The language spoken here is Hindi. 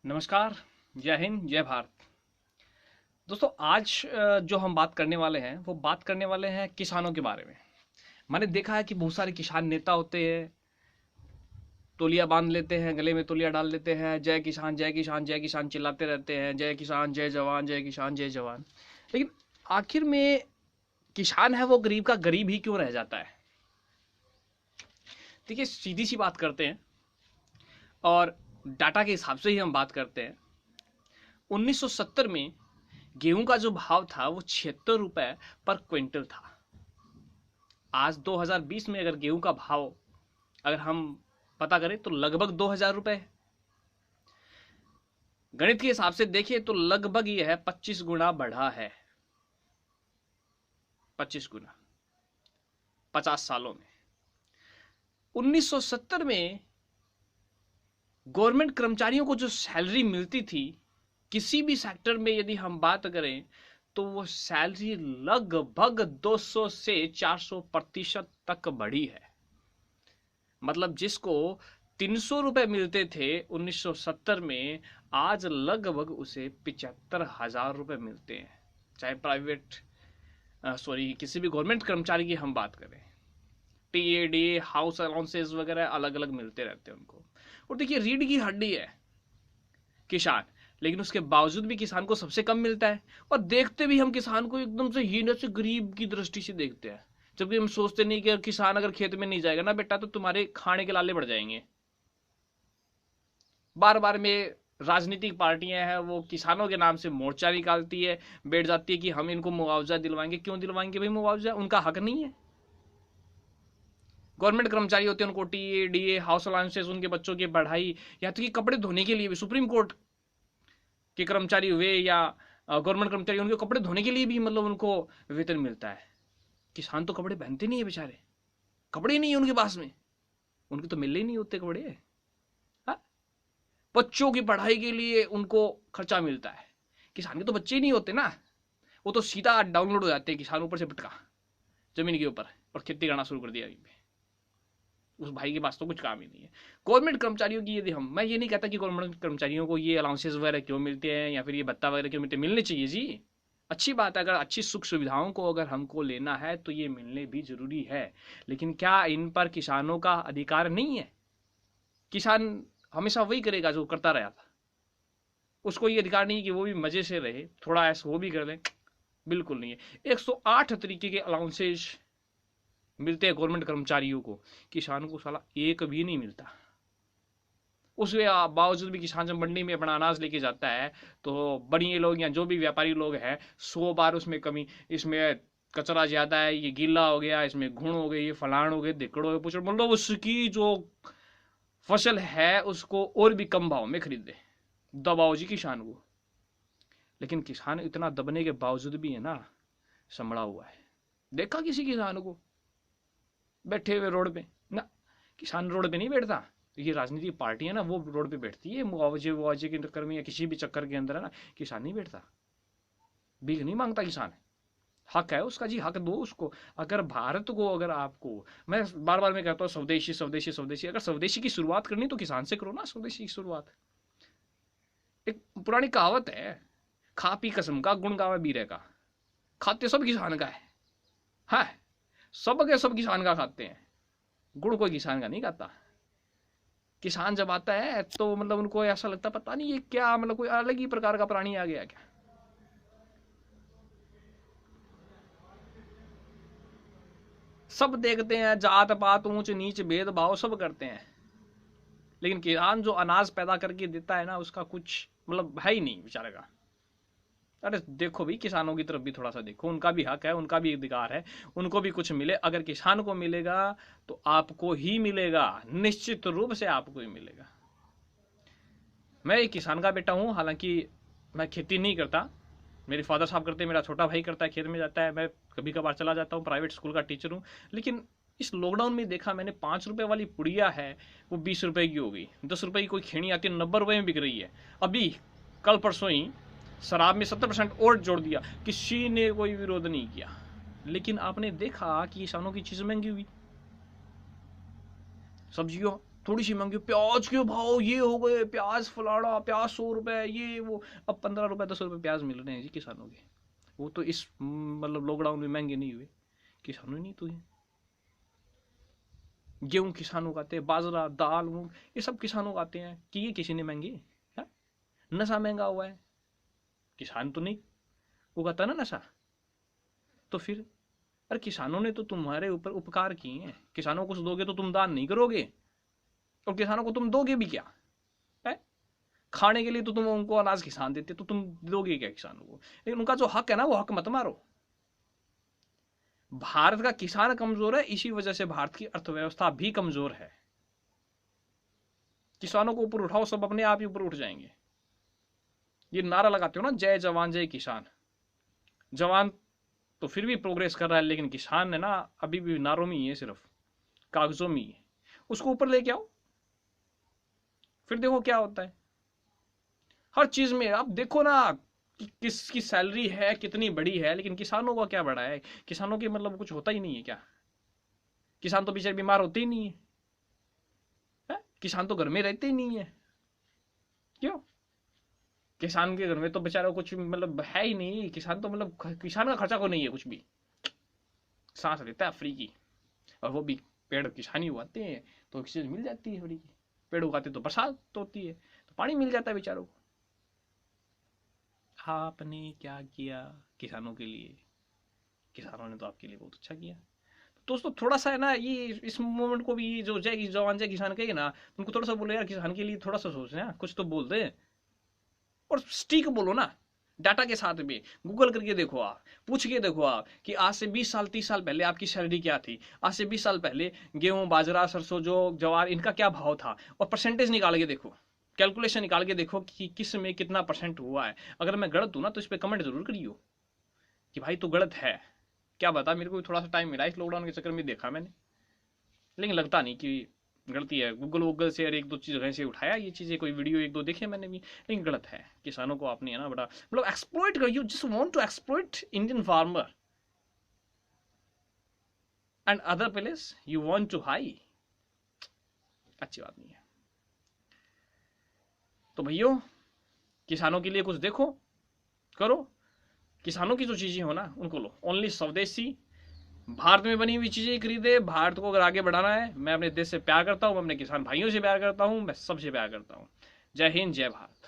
नमस्कार। जय हिंद, जय भारत। दोस्तों, आज जो हम बात करने वाले हैं वो बात करने वाले हैं किसानों के बारे में। मैंने देखा है कि बहुत सारे किसान नेता होते हैं, तौलिया बांध लेते हैं, गले में तौलिया डाल लेते हैं, जय किसान जय किसान जय किसान चिल्लाते रहते हैं, जय किसान जय जवान जय किसान जय जवान। लेकिन आखिर में किसान है वो गरीब का गरीब ही क्यों रह जाता है? देखिए, सीधी सी बात करते हैं और डाटा के हिसाब से ही हम बात करते हैं। 1970 में गेहूं का जो भाव था वो 76 रुपए पर क्विंटल था। आज 2020 में अगर गेहूं का भाव अगर हम पता करें तो लगभग 2000 रुपए है। गणित के हिसाब से देखिए तो लगभग यह है 25 गुना बढ़ा है। 25 गुना 50 सालों में। 1970 में गवर्नमेंट कर्मचारियों को जो सैलरी मिलती थी, किसी भी सेक्टर में यदि हम बात करें तो वो सैलरी लगभग 200 से 400% तक बढ़ी है। मतलब जिसको 300 रुपए मिलते थे 1970 में, आज लगभग उसे 75,000 रुपए मिलते हैं। चाहे प्राइवेट किसी भी गवर्नमेंट कर्मचारी की हम बात करें, टीएडी, हाउस अलाउंसेस वगैरह अलग अलग मिलते रहते हैं उनको। और देखिए, रीढ़ की हड्डी है किसान, लेकिन उसके बावजूद भी किसान को सबसे कम मिलता है। और देखते भी हम किसान को एकदम से हीन से गरीब की दृष्टि से देखते हैं, जबकि हम सोचते नहीं कि किसान अगर खेत में नहीं जाएगा ना बेटा तो तुम्हारे खाने के लाले बढ़ जाएंगे। बार बार में राजनीतिक पार्टियां हैं वो किसानों के नाम से मोर्चा निकालती है, बैठ जाती है कि हम इनको मुआवजा दिलवाएंगे। क्यों दिलवाएंगे भाई मुआवजा? उनका हक नहीं है। गवर्नमेंट कर्मचारी होते हैं, उनको टीए डीए, हाउस अलाउंसेस, उनके बच्चों की पढ़ाई, या तो कि कपड़े धोने के लिए भी सुप्रीम कोर्ट के कर्मचारी हुए या गवर्नमेंट कर्मचारी, उनके कपड़े धोने के लिए भी मतलब उनको वेतन मिलता है। किसान तो कपड़े पहनते नहीं है बेचारे, कपड़े ही नहीं है उनके पास में, उनके तो मिलने ही नहीं होते कपड़े। हाँ? बच्चों की पढ़ाई के लिए उनको खर्चा मिलता है। किसान के तो बच्चे ही नहीं होते ना, वो तो सीधा डाउनलोड हो जाते हैं किसान ऊपर से पटका जमीन के ऊपर और खेती करना शुरू कर दिया। उस भाई के पास तो कुछ काम ही नहीं है। गवर्नमेंट कर्मचारियों की यदि मैं ये नहीं कहता कि गवर्नमेंट कर्मचारियों को ये अलाउंसेस वगैरह क्यों मिलते हैं या फिर ये भत्ता वगैरह क्यों मिलते हैं, मिलने चाहिए जी, अच्छी बात है। अगर अच्छी सुख सुविधाओं को अगर हमको लेना है तो ये मिलने भी जरूरी है। लेकिन क्या इन पर किसानों का अधिकार नहीं है? किसान हमेशा वही करेगा जो करता रहा था, उसको ये अधिकार नहीं है कि वो भी मजे से रहे, थोड़ा ऐसा वो भी कर ले, बिल्कुल नहीं है। 108 तरीके के अलाउंसेस मिलते हैं गवर्नमेंट कर्मचारियों को, किसान को साला एक भी नहीं मिलता। उसके बावजूद भी किसान जब मंडी में अपना अनाज लेके जाता है तो बड़े लोग या जो भी व्यापारी लोग हैं 100 बार उसमें कमी, इसमें कचरा ज्यादा है, ये गीला हो गया, इसमें घुण हो गई, ये फलाण हो गए, धिकड़ हो गए, पूछ मतलब उसकी जो फसल है उसको और भी कम भाव में खरीदे, दबाओ जी किसान को। लेकिन किसान इतना दबने के बावजूद भी है ना संभला हुआ है। देखा किसी किसान को बैठे हुए रोड पे? ना, किसान रोड पे नहीं बैठता। ये राजनीतिक पार्टी है ना वो रोड पे बैठती है मुआवजे मुआवजे के चक्कर में या किसी भी चक्कर के अंदर, है ना। किसान नहीं बैठता, भीख नहीं मांगता किसान। हक है उसका जी, हक दो उसको। अगर भारत को, अगर आपको, मैं बार बार मैं कहता हूँ स्वदेशी स्वदेशी स्वदेशी, अगर स्वदेशी की शुरुआत करनी तो किसान से करो ना स्वदेशी की शुरुआत। एक पुरानी कहावत है, खा पी कसम का गुण गावे बीरे का। खाते सब किसान का है, हाँ, सब के सब किसान का खाते हैं, गुड़ कोई किसान का नहीं खाता। किसान जब आता है तो मतलब उनको ऐसा लगता पता नहीं ये क्या, मतलब कोई अलग ही प्रकार का प्राणी आ गया क्या। सब देखते हैं, जात पात ऊंच नीच भेदभाव सब करते हैं, लेकिन किसान जो अनाज पैदा करके देता है ना उसका कुछ मतलब है ही नहीं बेचारे का। अरे देखो भाई, किसानों की तरफ भी थोड़ा सा देखो, उनका भी हक है, उनका भी अधिकार है, उनको भी कुछ मिले। अगर किसान को मिलेगा तो आपको ही मिलेगा, निश्चित रूप से आपको ही मिलेगा। मैं एक किसान का बेटा हूं, हालांकि मैं खेती नहीं करता, मेरे फादर साहब करते हैं, मेरा छोटा भाई करता है, खेत में जाता है, मैं कभी कभार चला जाता हूँ, प्राइवेट स्कूल का टीचर हूँ। लेकिन इस लॉकडाउन में देखा मैंने, 5 रुपए वाली पुड़िया है वो 20 रुपए की हो गई, 10 रुपए की कोई खेणी आती है 90 रुपए में बिक रही है। अभी कल परसों ही शराब में 70% और जोड़ दिया, किसी ने कोई विरोध नहीं किया। लेकिन आपने देखा कि किसानों की चीज महंगी हुई, सब्जियों थोड़ी सी महंगी, प्याज के भाव ये हो गए, प्याज फलाड़ा, प्याज 100 रुपए, ये वो। अब 15 रुपए 10 रुपए प्याज मिल रहे हैं जी किसानों के। वो तो इस मतलब लॉकडाउन में महंगे नहीं हुए, किसानों नहीं तो ये गेहूं किसानों खाते हैं, बाजरा दाल मूंग ये सब किसानों खाते हैं कि ये किसी ने महंगे है? नशा महंगा हुआ है, किसान तो नहीं उगाता ना नशा। तो फिर अरे किसानों ने तो तुम्हारे ऊपर उपकार किए हैं, किसानों को कुछ दोगे तो तुम दान नहीं करोगे, और किसानों को तुम दोगे भी क्या है? खाने के लिए तो तुम उनको अनाज किसान देते, तो तुम दोगे क्या किसानों को? लेकिन उनका जो हक है ना वो हक मत मारो। भारत का किसान कमजोर है, इसी वजह से भारत की अर्थव्यवस्था भी कमजोर है। किसानों को ऊपर उठाओ, सब अपने आप ही ऊपर उठ जाएंगे। ये नारा लगाते हो ना, जय जवान जय किसान, जवान तो फिर भी प्रोग्रेस कर रहा है, लेकिन किसान है ना अभी भी नारों में ही है, सिर्फ कागजों में ही है। उसको ऊपर लेके आओ, फिर देखो क्या होता है। हर चीज में आप देखो ना कि किसकी सैलरी है कितनी बड़ी है, लेकिन किसानों का क्या बड़ा है? किसानों के मतलब कुछ होता ही नहीं है क्या? किसान तो बेचारे बीमार होते ही नहीं है? किसान तो घर में रहते ही नहीं है, क्यों? किसान के घर में तो बेचारा कुछ मतलब है ही नहीं, किसान तो मतलब किसान का खर्चा को नहीं है कुछ भी, सांस लेता है फ्री की, और वो भी पेड़ किसान ही उगाते हैं तो ऑक्सीजन मिल जाती है फ्री की, पेड़ उगाते तो बरसात तो होती है तो पानी मिल जाता है बेचारों को। आपने क्या किया किसानों के लिए? किसानों ने तो आपके लिए बहुत अच्छा किया। तो दोस्तों थोड़ा सा है ना, ये इस मोमेंट को भी, ये जो जय जवान जय किसान कहिए ना, उनको थोड़ा सा बोलो यार किसान के लिए थोड़ा सा सोचना, कुछ तो बोल दे, और स्टिक बोलो ना डाटा के साथ भी। गूगल करके देखो, आप पूछ के देखो आप कि आज से 20 साल 30 साल पहले आपकी सैलरी क्या थी, आज से 20 साल पहले गेहूं बाजरा सरसों जो जवार इनका क्या भाव था, और परसेंटेज निकाल के देखो, कैलकुलेशन निकाल के देखो कि किस में कितना परसेंट हुआ है। अगर मैं गलत हूं ना तो इस पर कमेंट जरूर करियो कि भाई तू गलत है, क्या बता। मेरे को भी थोड़ा सा टाइम मिला इस लॉकडाउन के चक्कर में, देखा मैंने, लेकिन लगता नहीं कि गलती है। गूगल वूगल से और एक दो चीज से उठाया ये चीजें, कोई वीडियो एक दो देखे मैंने भी, लेकिन गलत है। किसानों को आपने है ना बड़ा मतलब एक्सप्लॉइट कर, you just want to exploit Indian farmer and other place you want to high, अच्छी बात नहीं है। तो भैया किसानों के लिए कुछ देखो करो, किसानों की जो चीजें हो ना उनको लो, ओनली स्वदेशी भारत में बनी हुई चीजें खरीदे। भारत को अगर आगे बढ़ाना है, मैं अपने देश से प्यार करता हूं, मैं अपने किसान भाइयों से प्यार करता हूं, मैं सबसे प्यार करता हूं। जय हिंद जय भारत।